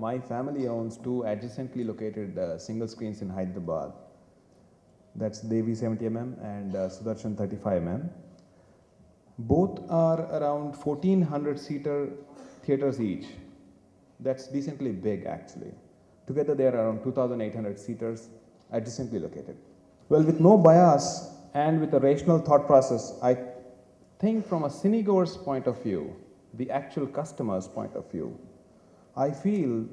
my family owns two adjacently located single screens in Hyderabad. That's Devi 70mm and Sudarshan 35mm. Both are around 1400 seater theaters each. That's decently big actually. Together they are around 2800 seaters adjacently located. Well, with no bias and with a rational thought process, I think from a cinegoer's point of view, the actual customer's point of view, I feel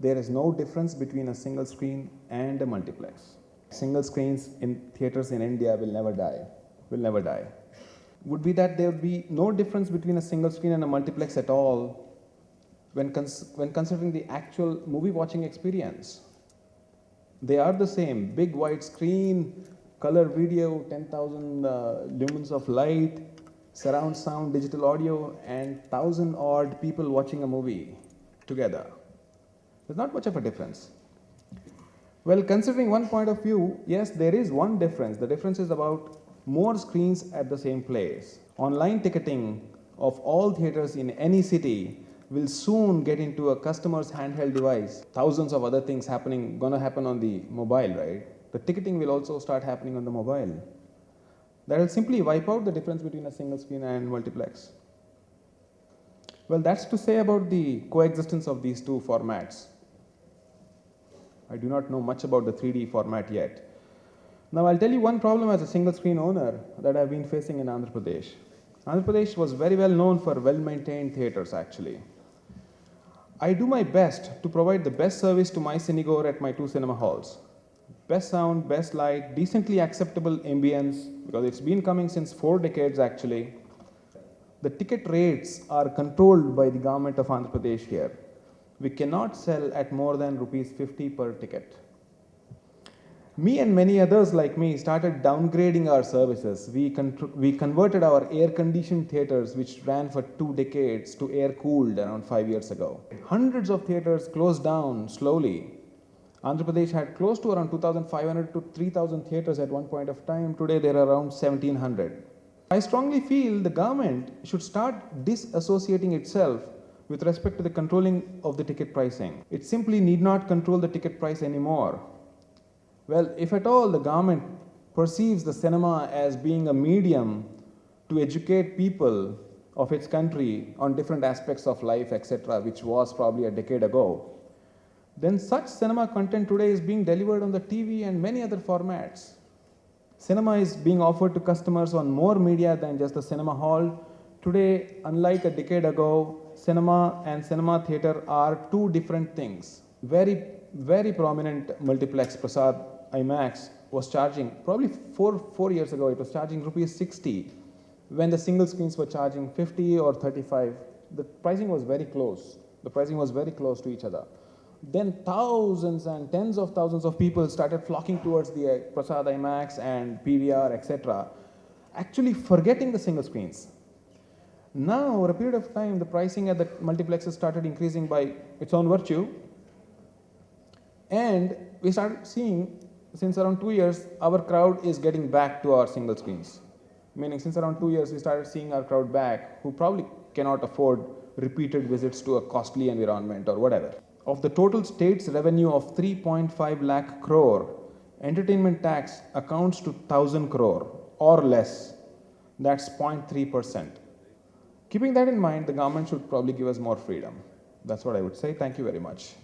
there is no difference between a single screen and a multiplex. Single screens in theaters in India will never die. Would be that there would be no difference between a single screen and a multiplex at all when considering the actual movie watching experience. They are the same, big wide screen, color video, 10,000 lumens of light, surround sound, digital audio, and 1,000 odd people watching a movie together. There's not much of a difference. Well, considering one point of view, yes, there is one difference. The difference is about more screens at the same place. Online ticketing of all theaters in any city will soon get into a customer's handheld device. Thousands of other things gonna happen on the mobile, right? The ticketing will also start happening on the mobile. That will simply wipe out the difference between a single screen and multiplex. Well, that's to say about the coexistence of these two formats. I do not know much about the 3D format yet. Now, I'll tell you one problem as a single screen owner that I've been facing in Andhra Pradesh. Andhra Pradesh was very well known for well-maintained theaters actually. I do my best to provide the best service to my cinegoer at my two cinema halls. Best sound, best light, decently acceptable ambience, because it's been coming since 4 decades actually. The ticket rates are controlled by the government of Andhra Pradesh here. We cannot sell at more than rupees 50 per ticket. Me and many others like me started downgrading our services. We converted our air-conditioned theaters, which ran for 2 decades, to air-cooled around 5 years ago. Hundreds of theaters closed down slowly. Andhra Pradesh had close to around 2,500 to 3,000 theaters at one point of time. Today there are around 1,700. I strongly feel the government should start disassociating itself with respect to the controlling of the ticket pricing. It simply need not control the ticket price anymore. Well, if at all the government perceives the cinema as being a medium to educate people of its country on different aspects of life, etc., which was probably a decade ago, then such cinema content today is being delivered on the TV and many other formats. Cinema is being offered to customers on more media than just the cinema hall. Today, unlike a decade ago, cinema and cinema theater are two different things. Very prominent multiplex, Prasad IMAX, was charging, probably four years ago, it was charging rupees 60, when the single screens were charging 50 or 35. The pricing was very close. The pricing was very close to each other. Then thousands and tens of thousands of people started flocking towards the Prasad IMAX and PVR, etc., actually forgetting the single screens. Now, over a period of time, the pricing at the multiplexes started increasing by its own virtue. And we started seeing, since around 2 years, our crowd is getting back to our single screens. Meaning, since around 2 years, we started seeing our crowd back, who probably cannot afford repeated visits to a costly environment or whatever. Of the total state's revenue of 3.5 lakh crore, entertainment tax accounts to 1,000 crore or less. That's 0.3%. Keeping that in mind, the government should probably give us more freedom. That's what I would say. Thank you very much.